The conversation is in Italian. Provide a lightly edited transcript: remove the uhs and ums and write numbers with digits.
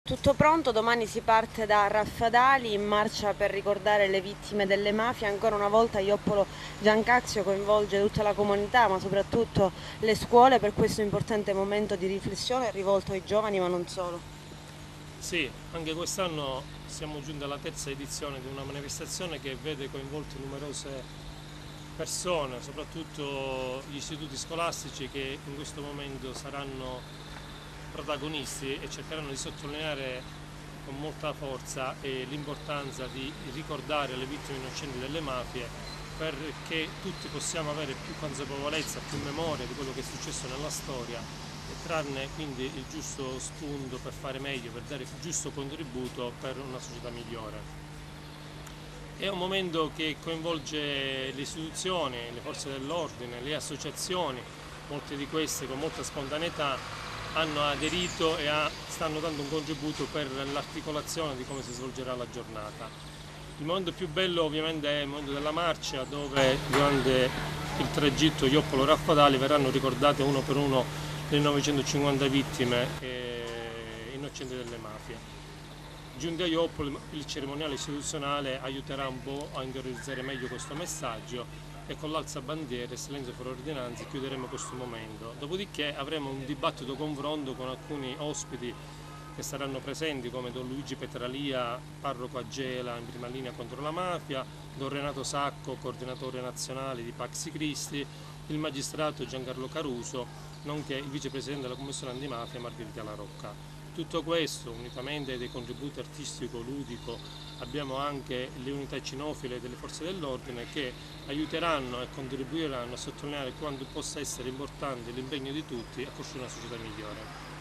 Tutto pronto, domani si parte da Raffadali in marcia per ricordare le vittime delle mafie. Ancora una volta Ioppolo Giancazio coinvolge tutta la comunità, ma soprattutto le scuole per questo importante momento di riflessione rivolto ai giovani, ma non solo. Sì, anche quest'anno siamo giunti alla terza edizione di una manifestazione che vede coinvolte numerose persone, soprattutto gli istituti scolastici che in questo momento saranno protagonisti e cercheranno di sottolineare con molta forza l'importanza di ricordare le vittime innocenti delle mafie perché tutti possiamo avere più consapevolezza, più memoria di quello che è successo nella storia e trarne quindi il giusto spunto per fare meglio, per dare il giusto contributo per una società migliore. È un momento che coinvolge le istituzioni, le forze dell'ordine, le associazioni, molte di queste con molta spontaneità hanno aderito e stanno dando un contributo per l'articolazione di come si svolgerà la giornata. Il momento più bello ovviamente è il momento della marcia, dove durante il tragitto Ioppolo-Raffadali verranno ricordate uno per uno le 950 vittime innocenti delle mafie. Giunti a Ioppolo, il cerimoniale istituzionale aiuterà un po' a interiorizzare meglio questo messaggio e con l'alzabandiere e silenzio per ordinanze chiuderemo questo momento. Dopodiché avremo un dibattito confronto con alcuni ospiti che saranno presenti come Don Luigi Petralia, parroco a Gela in prima linea contro la mafia, Don Renato Sacco, coordinatore nazionale di Paxi Cristi, il magistrato Giancarlo Caruso, nonché il vicepresidente della Commissione Antimafia Margherita La Rocca. Tutto questo, unitamente ai dei contributi artistico-ludico, abbiamo anche le unità cinofile delle forze dell'ordine che aiuteranno e contribuiranno a sottolineare quanto possa essere importante l'impegno di tutti a costruire una società migliore.